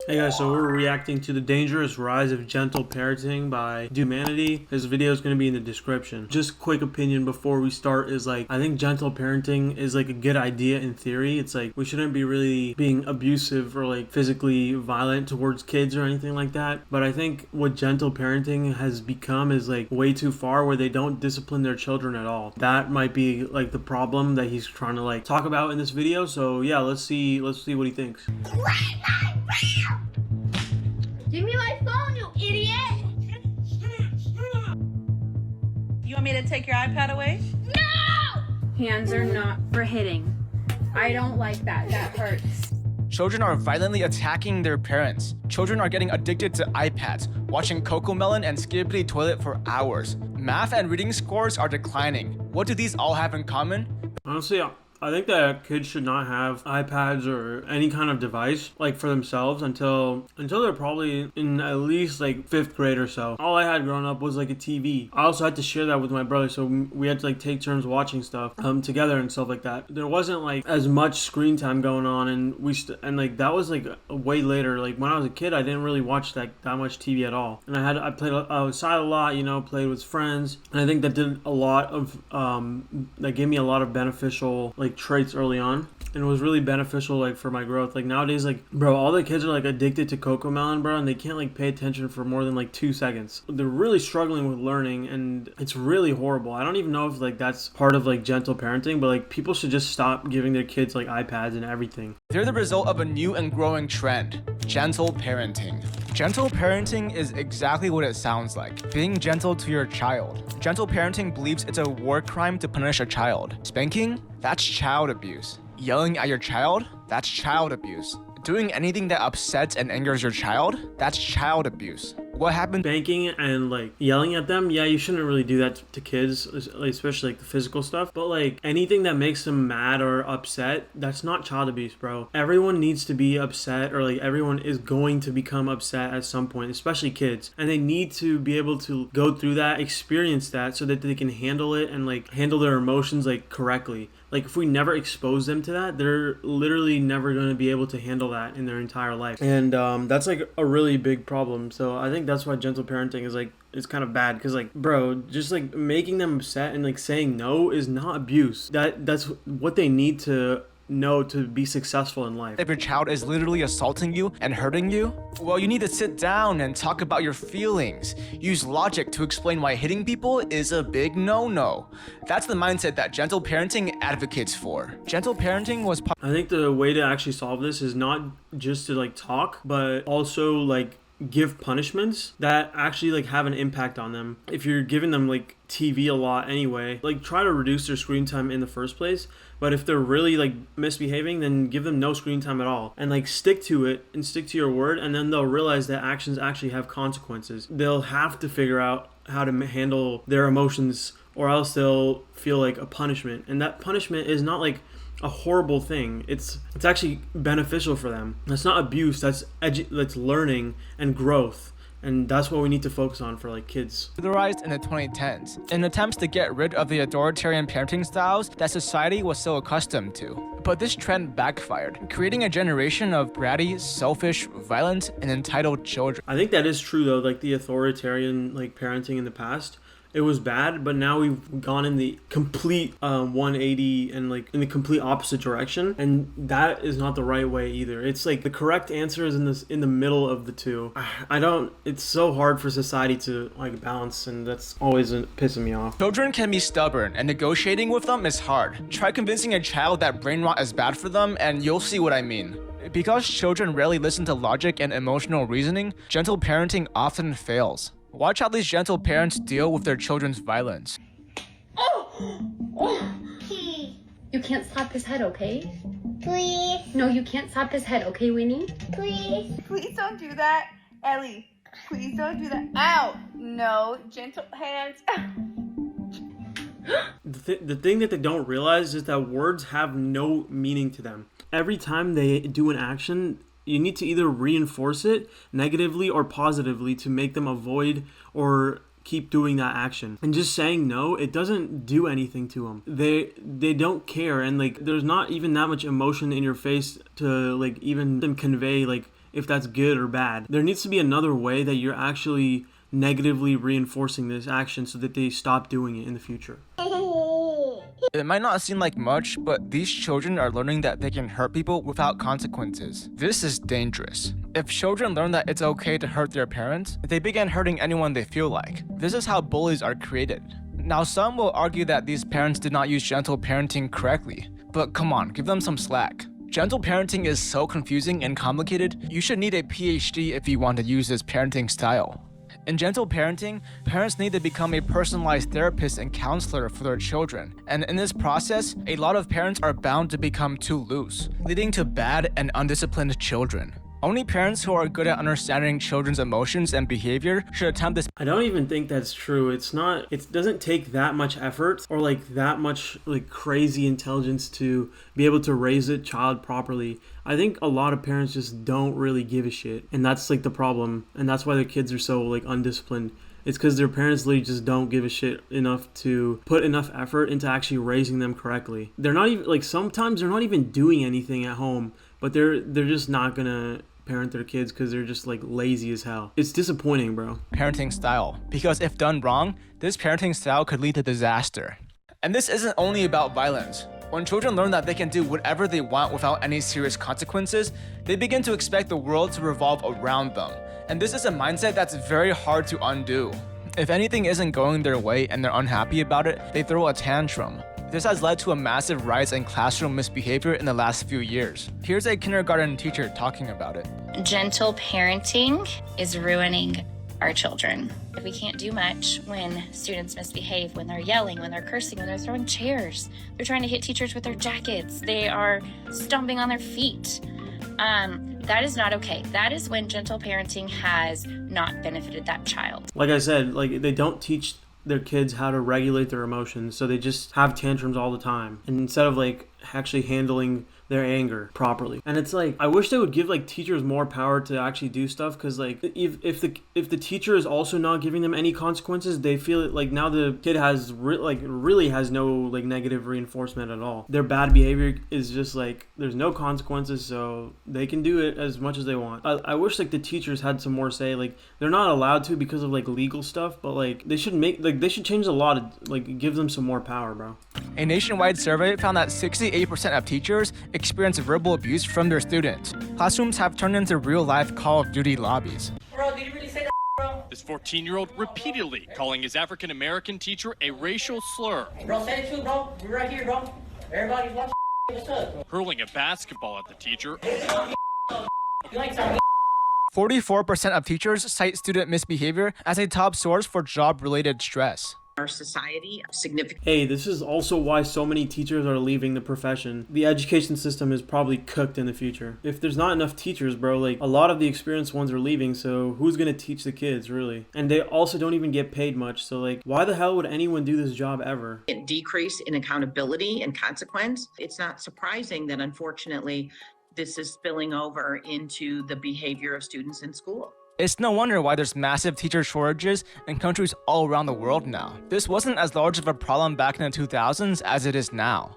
Hey guys, so we're reacting to The Dangerous Rise of Gentle Parenting by Humanity. This video is going to be in the description. Just quick opinion before we start is I think gentle parenting is a good idea in theory. It's we shouldn't be really being abusive or physically violent towards kids or anything like that. But I think what gentle parenting has become is way too far, where they don't discipline their children at all. That might be the problem that he's trying to talk about in this video. So yeah, let's see what he thinks. Give me my phone, you idiot! You want me to take your iPad away? No! Hands are not for hitting. I don't like that. That hurts. Children are violently attacking their parents. Children are getting addicted to iPads, watching Cocomelon and Skibbity Toilet for hours. Math and reading scores are declining. What do these all have in common? Honestly, I think that kids should not have iPads or any kind of device for themselves until they're probably in at least 5th grade or so. All I had growing up was a TV. I also had to share that with my brother, so we had to take turns watching stuff together and stuff like that. There wasn't as much screen time going on, and that was way later. When I was a kid, I didn't really watch that much TV at all, and I played outside a lot, played with friends, and I think that did a lot of that gave me a lot of beneficial traits early on, and it was really beneficial for my growth. Nowadays, bro, all the kids are addicted to Cocomelon, bro, and they can't pay attention for more than 2 seconds. They're really struggling with learning, and it's really horrible. I don't even know if that's part of gentle parenting, but people should just stop giving their kids iPads and everything. They're the result of a new and growing trend: gentle parenting. Gentle parenting is exactly what it sounds like: being gentle to your child. Gentle parenting believes it's a war crime to punish a child. Spanking? That's child abuse. Yelling at your child? That's child abuse. Doing anything that upsets and angers your child? That's child abuse. What happened? Spanking and yelling at them, yeah, you shouldn't really do that to kids, especially the physical stuff. But anything that makes them mad or upset, that's not child abuse, bro. Everyone needs to be upset, or everyone is going to become upset at some point, especially kids. And they need to be able to go through that, experience that, so that they can handle it and handle their emotions correctly. If we never expose them to that, they're literally never going to be able to handle that in their entire life. And that's a really big problem. So I think that's why gentle parenting is kind of bad, because bro, just making them upset and saying no is not abuse. That's what they need to know to be successful in life. If your child is literally assaulting you and hurting you, well, you need to sit down and talk about your feelings. Use logic to explain why hitting people is a big no-no. That's the mindset that gentle parenting advocates for. Gentle parenting was I think the way to actually solve this is not just to talk, but also give punishments that actually have an impact on them. If you're giving them TV a lot anyway, try to reduce their screen time in the first place. But if they're really misbehaving, then give them no screen time at all, and stick to it and stick to your word, and then they'll realize that actions actually have consequences. They'll have to figure out how to handle their emotions, or else they'll feel a punishment, and that punishment is not a horrible thing. It's actually beneficial for them. That's not abuse. That's learning and growth. And that's what we need to focus on for kids. Popularized in the 2010s in attempts to get rid of the authoritarian parenting styles that society was so accustomed to. But this trend backfired, creating a generation of bratty, selfish, violent, and entitled children. I think that is true though, the authoritarian parenting in the past. It was bad, but now we've gone in the complete 180 and in the complete opposite direction, and that is not the right way either. It's the correct answer is in the middle of the two. It's so hard for society to balance, and that's always pissing me off. Children can be stubborn, and negotiating with them is hard. Try convincing a child that brain rot is bad for them, and you'll see what I mean. Because children rarely listen to logic and emotional reasoning, gentle parenting often fails. Watch how these gentle parents deal with their children's violence. You can't slap his head, okay? Please, No, you can't slap his head, okay, Winnie? please. Please don't do that. Ellie, please don't do that. Ow! No, gentle hands. The thing that they don't realize is that words have no meaning to them. Every time they do an action, you need to either reinforce it negatively or positively to make them avoid or keep doing that action. And just saying no, it doesn't do anything to them. They don't care, and there's not even that much emotion in your face to even convey if that's good or bad. There needs to be another way that you're actually negatively reinforcing this action so that they stop doing it in the future. It might not seem like much, but these children are learning that they can hurt people without consequences. This is dangerous. If children learn that it's okay to hurt their parents, they begin hurting anyone they feel like. This is how bullies are created. Now, some will argue that these parents did not use gentle parenting correctly, but come on, give them some slack. Gentle parenting is so confusing and complicated, you should need a PhD if you want to use this parenting style. In gentle parenting, parents need to become a personalized therapist and counselor for their children. And in this process, a lot of parents are bound to become too loose, leading to bad and undisciplined children. Only parents who are good at understanding children's emotions and behavior should attempt this. I don't even think that's true. It doesn't take that much effort or like that much like crazy intelligence to be able to raise a child properly. I think a lot of parents just don't really give a shit. And that's like the problem. And that's why their kids are so like undisciplined. It's because their parents literally just don't give a shit enough to put enough effort into actually raising them correctly. They're not even like, sometimes they're not even doing anything at home, but they're just not gonna parent their kids because they're just like lazy as hell. It's disappointing, bro. Parenting style, because if done wrong, this parenting style could lead to disaster. And this isn't only about violence. When children learn that they can do whatever they want without any serious consequences, they begin to expect the world to revolve around them. And this is a mindset that's very hard to undo. If anything isn't going their way and they're unhappy about it, they throw a tantrum. This has led to a massive rise in classroom misbehavior in the last few years. Here's a kindergarten teacher talking about it. Gentle parenting is ruining our children. We can't do much when students misbehave, when they're yelling, when they're cursing, when they're throwing chairs. They're trying to hit teachers with their jackets. They are stomping on their feet. That is not okay. That is when gentle parenting has not benefited that child. Like I said, like they don't teach their kids how to regulate their emotions, so they just have tantrums all the time, and instead of like actually handling their anger properly. And it's like, I wish they would give like teachers more power to actually do stuff, because like if the teacher is also not giving them any consequences, they feel it like now the kid has really has no like negative reinforcement at all. Their bad behavior is just like there's no consequences, so they can do it as much as they want. I wish like the teachers had some more say. Like they're not allowed to because of like legal stuff, but like they should change a lot of like give them some more power, bro. A nationwide survey found that 68% of teachers experience verbal abuse from their students. Classrooms have turned into real-life Call of Duty lobbies. Bro, did you really say that, bro? This 14-year-old repeatedly calling his African-American teacher a racial slur. Bro, say it too, bro. We're right here, bro. Everybody's watching. What's up? Hurling a basketball at the teacher. You like some 44% of teachers cite student misbehavior as a top source for job-related stress. Our society significant. Hey, this is also why so many teachers are leaving the profession. The education system is probably cooked in the future. If there's not enough teachers, bro, like a lot of the experienced ones are leaving, so who's gonna teach the kids, really? And they also don't even get paid much, so like why the hell would anyone do this job ever? Decrease in accountability and consequence. It's not surprising that unfortunately this is spilling over into the behavior of students in school. It's no wonder why there's massive teacher shortages in countries all around the world now. This wasn't as large of a problem back in the 2000s as it is now.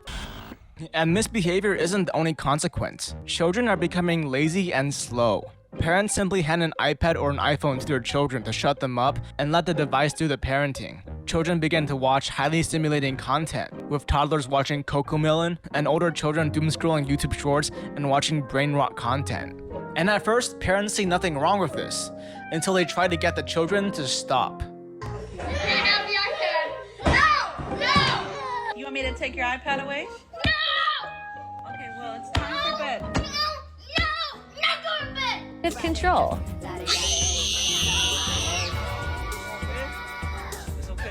And misbehavior isn't the only consequence. Children are becoming lazy and slow. Parents simply hand an iPad or an iPhone to their children to shut them up and let the device do the parenting. Children begin to watch highly stimulating content, with toddlers watching Cocomelon and older children doom-scrolling YouTube Shorts and watching brain-rot content. And at first, parents see nothing wrong with this, until they try to get the children to stop. You want me to take your iPad away? No! Okay, well, it's time for bed. No! Not going to bed! It's control.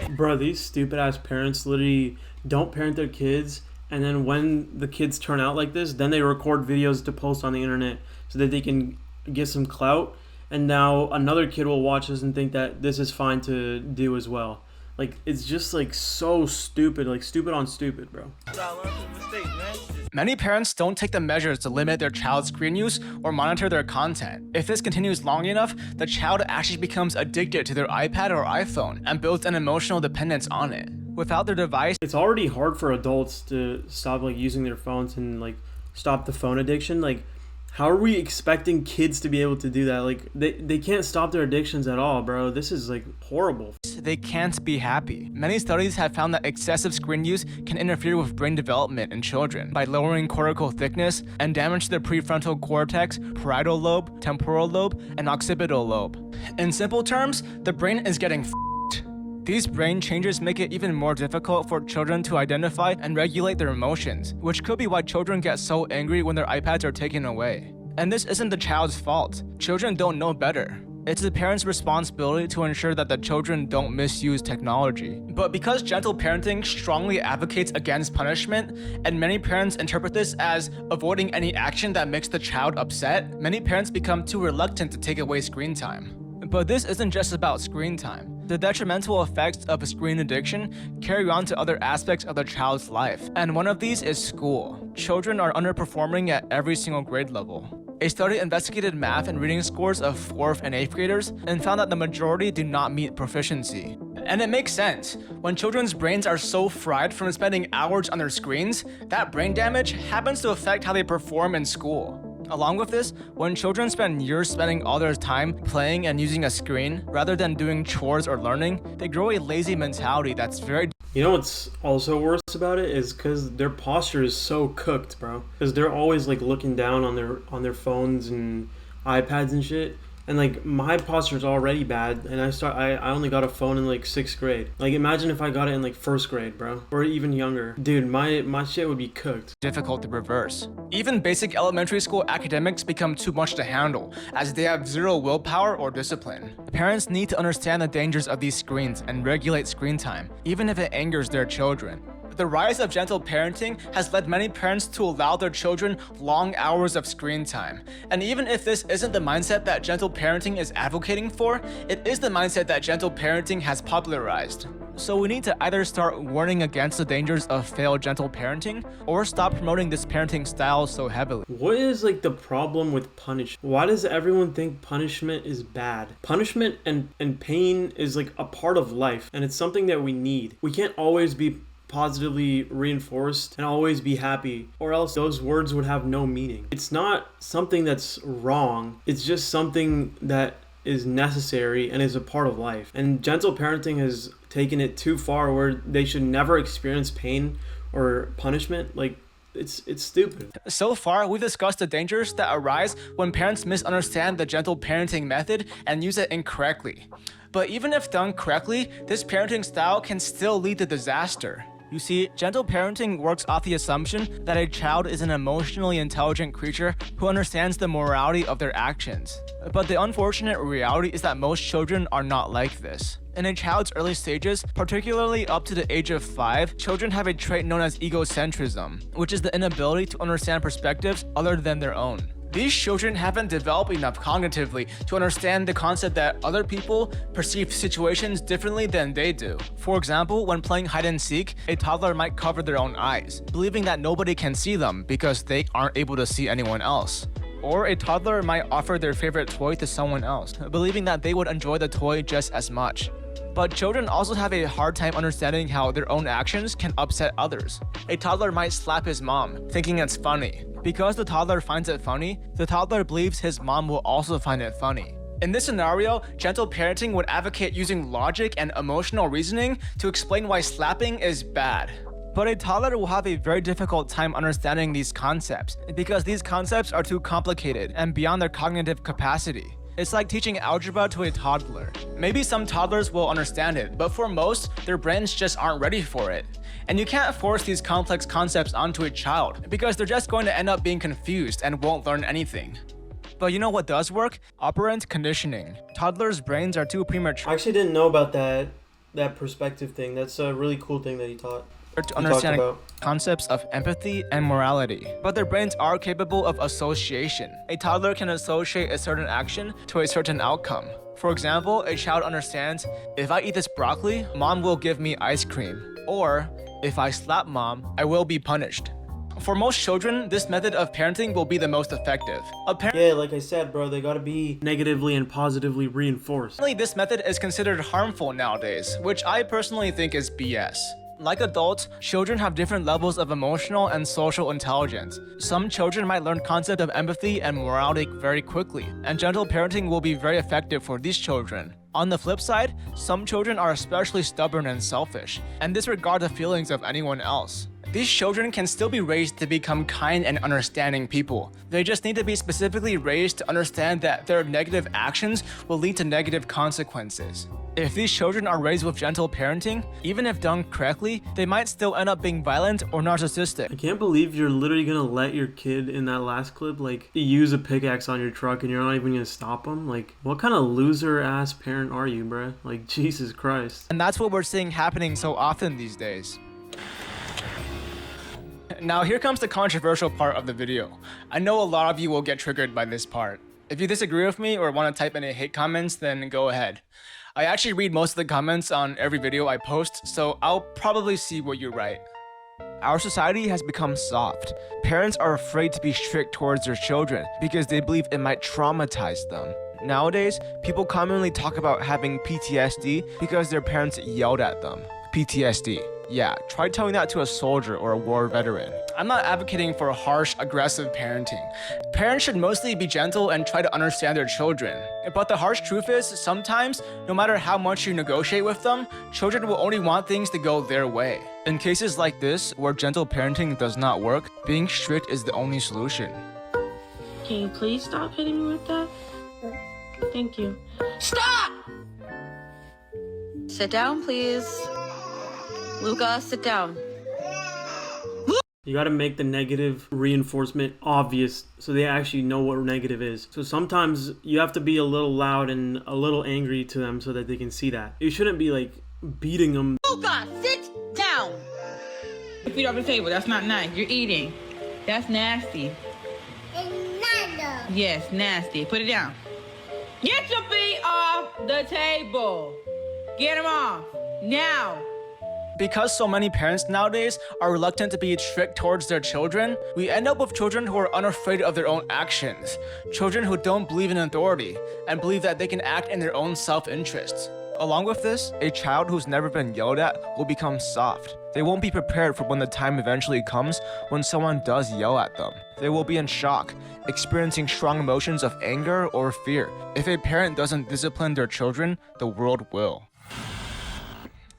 Bro, these stupid ass parents literally don't parent their kids, and then when the kids turn out like this, then they record videos to post on the internet so that they can get some clout, and now another kid will watch this and think that this is fine to do as well. Like, it's just like so stupid, like stupid on stupid, bro. Many parents don't take the measures to limit their child's screen use or monitor their content. If this continues long enough, the child actually becomes addicted to their iPad or iPhone and builds an emotional dependence on it. Without their device, It's already hard for adults to stop like using their phones and like stop the phone addiction. Like, How are we expecting kids to be able to do that? Like, they can't stop their addictions at all, bro. This is like horrible. They can't be happy. Many studies have found that excessive screen use can interfere with brain development in children by lowering cortical thickness and damage the prefrontal cortex, parietal lobe, temporal lobe, and occipital lobe. In simple terms, the brain is getting f***ed. These brain changes make it even more difficult for children to identify and regulate their emotions, which could be why children get so angry when their iPads are taken away. And this isn't the child's fault. Children don't know better. It's the parents' responsibility to ensure that the children don't misuse technology. But because gentle parenting strongly advocates against punishment, and many parents interpret this as avoiding any action that makes the child upset, many parents become too reluctant to take away screen time. But this isn't just about screen time. The detrimental effects of screen addiction carry on to other aspects of the child's life, and one of these is school. Children are underperforming at every single grade level. A study investigated math and reading scores of 4th and 8th graders and found that the majority do not meet proficiency. And it makes sense. When children's brains are so fried from spending hours on their screens, that brain damage happens to affect how they perform in school. Along with this, when children spend years spending all their time playing and using a screen rather than doing chores or learning, they grow a lazy mentality that's very. You know what's also worse about it is because their posture is so cooked, bro. Because they're always like looking down on their phones and iPads and shit. And like my posture is already bad, and I only got a phone in like 6th grade. Like imagine if I got it in like 1st grade, bro, or even younger. Dude, my shit would be cooked. Difficult to reverse. Even basic elementary school academics become too much to handle, as they have zero willpower or discipline. Parents need to understand the dangers of these screens and regulate screen time, even if it angers their children. The rise of gentle parenting has led many parents to allow their children long hours of screen time. And even if this isn't the mindset that gentle parenting is advocating for, it is the mindset that gentle parenting has popularized. So we need to either start warning against the dangers of failed gentle parenting, or stop promoting this parenting style so heavily. What is like the problem with punishment? Why does everyone think punishment is bad? Punishment and pain is like a part of life, and it's something that we need. We can't always be positively reinforced and always be happy, or else those words would have no meaning. It's not something that's wrong, it's just something that is necessary and is a part of life. And gentle parenting has taken it too far where they should never experience pain or punishment. Like it's stupid. So far, we've discussed the dangers that arise when parents misunderstand the gentle parenting method and use it incorrectly. But even if done correctly, this parenting style can still lead to disaster. You see, gentle parenting works off the assumption that a child is an emotionally intelligent creature who understands the morality of their actions. But the unfortunate reality is that most children are not like this. In a child's early stages, particularly up to the age of 5, children have a trait known as egocentrism, which is the inability to understand perspectives other than their own. These children haven't developed enough cognitively to understand the concept that other people perceive situations differently than they do. For example, when playing hide and seek, a toddler might cover their own eyes, believing that nobody can see them because they aren't able to see anyone else. Or a toddler might offer their favorite toy to someone else, believing that they would enjoy the toy just as much. But children also have a hard time understanding how their own actions can upset others. A toddler might slap his mom, thinking it's funny. Because the toddler finds it funny, the toddler believes his mom will also find it funny. In this scenario, gentle parenting would advocate using logic and emotional reasoning to explain why slapping is bad. But a toddler will have a very difficult time understanding these concepts, because these concepts are too complicated and beyond their cognitive capacity. It's like teaching algebra to a toddler. Maybe some toddlers will understand it, but for most, their brains just aren't ready for it. And you can't force these complex concepts onto a child, because they're just going to end up being confused and won't learn anything. But you know what does work? Operant conditioning. Toddlers' brains are too premature I actually didn't know about that perspective thing. That's a really cool thing that he taught. to understand concepts of empathy and morality. But their brains are capable of association. A toddler can associate a certain action to a certain outcome. For example, a child understands, if I eat this broccoli, mom will give me ice cream. Or, if I slap mom, I will be punished. For most children, this method of parenting will be the most effective. Yeah, like I said, bro, they gotta be negatively and positively reinforced. This method is considered harmful nowadays, which I personally think is BS. Like adults, children have different levels of emotional and social intelligence. Some children might learn concept of empathy and morality very quickly, and gentle parenting will be very effective for these children. On the flip side, some children are especially stubborn and selfish, and disregard the feelings of anyone else. These children can still be raised to become kind and understanding people. They just need to be specifically raised to understand that their negative actions will lead to negative consequences. If these children are raised with gentle parenting, even if done correctly, they might still end up being violent or narcissistic. I can't believe you're literally gonna let your kid in that last clip like use a pickaxe on your truck and you're not even gonna stop them. Like, what kind of loser ass parent are you, bruh? Like, Jesus Christ. And that's what we're seeing happening so often these days. Now here comes the controversial part of the video. I know a lot of you will get triggered by this part. If you disagree with me or want to type any hate comments, then go ahead. I actually read most of the comments on every video I post, so I'll probably see what you write. Our society has become soft. Parents are afraid to be strict towards their children because they believe it might traumatize them. Nowadays, people commonly talk about having PTSD because their parents yelled at them. PTSD. Yeah, try telling that to a soldier or a war veteran. I'm not advocating for harsh, aggressive parenting. Parents should mostly be gentle and try to understand their children. But the harsh truth is, sometimes, no matter how much you negotiate with them, children will only want things to go their way. In cases like this, where gentle parenting does not work, being strict is the only solution. Can you please stop hitting me with that? Thank you. Stop! Sit down, please. Luca, sit down. You gotta make the negative reinforcement obvious so they actually know what negative is. So sometimes you have to be a little loud and a little angry to them so that they can see that. You shouldn't be like beating them. Luca, sit down. Your feet off the table. That's not nice. You're eating. That's nasty. Yes, nasty. Put it down. Get your feet off the table. Get them off. Now. Because so many parents nowadays are reluctant to be strict towards their children, we end up with children who are unafraid of their own actions. Children who don't believe in authority and believe that they can act in their own self-interest. Along with this, a child who's never been yelled at will become soft. They won't be prepared for when the time eventually comes when someone does yell at them. They will be in shock, experiencing strong emotions of anger or fear. If a parent doesn't discipline their children, the world will.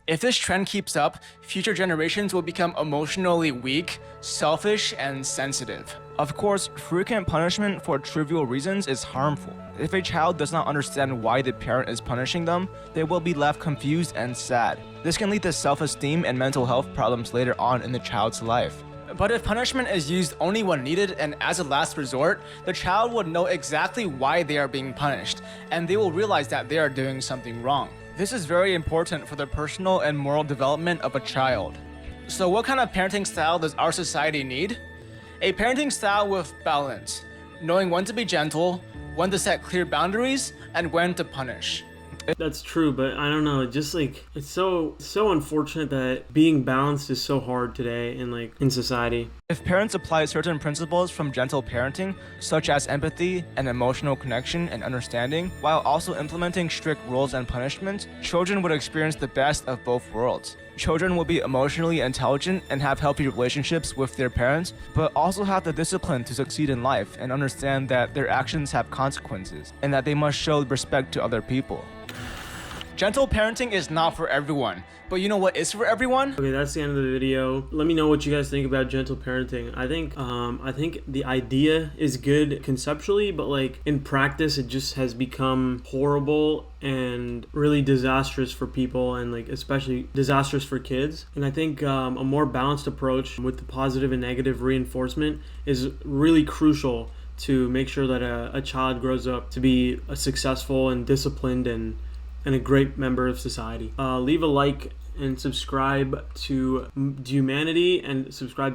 If this trend keeps up, future generations will become emotionally weak, selfish, and sensitive. Of course, frequent punishment for trivial reasons is harmful. If a child does not understand why the parent is punishing them, they will be left confused and sad. This can lead to self-esteem and mental health problems later on in the child's life. But if punishment is used only when needed and as a last resort, the child would know exactly why they are being punished, and they will realize that they are doing something wrong. This is very important for the personal and moral development of a child. So what kind of parenting style does our society need? A parenting style with balance, knowing when to be gentle, when to set clear boundaries, and when to punish. That's true, but I don't know, just like it's so unfortunate that being balanced is so hard today in society. If parents apply certain principles from gentle parenting, such as empathy and emotional connection and understanding, while also implementing strict rules and punishments, children would experience the best of both worlds. Children will be emotionally intelligent and have healthy relationships with their parents, but also have the discipline to succeed in life and understand that their actions have consequences and that they must show respect to other people. Gentle parenting is not for everyone, but you know what is for everyone? Okay, that's the end of the video. Let me know what you guys think about gentle parenting. I think the idea is good conceptually, but like in practice, it just has become horrible and really disastrous for people, and like especially disastrous for kids. And I think a more balanced approach with the positive and negative reinforcement is really crucial to make sure that a child grows up to be a successful and disciplined and a great member of society. Leave a like and subscribe to Humanity and subscribe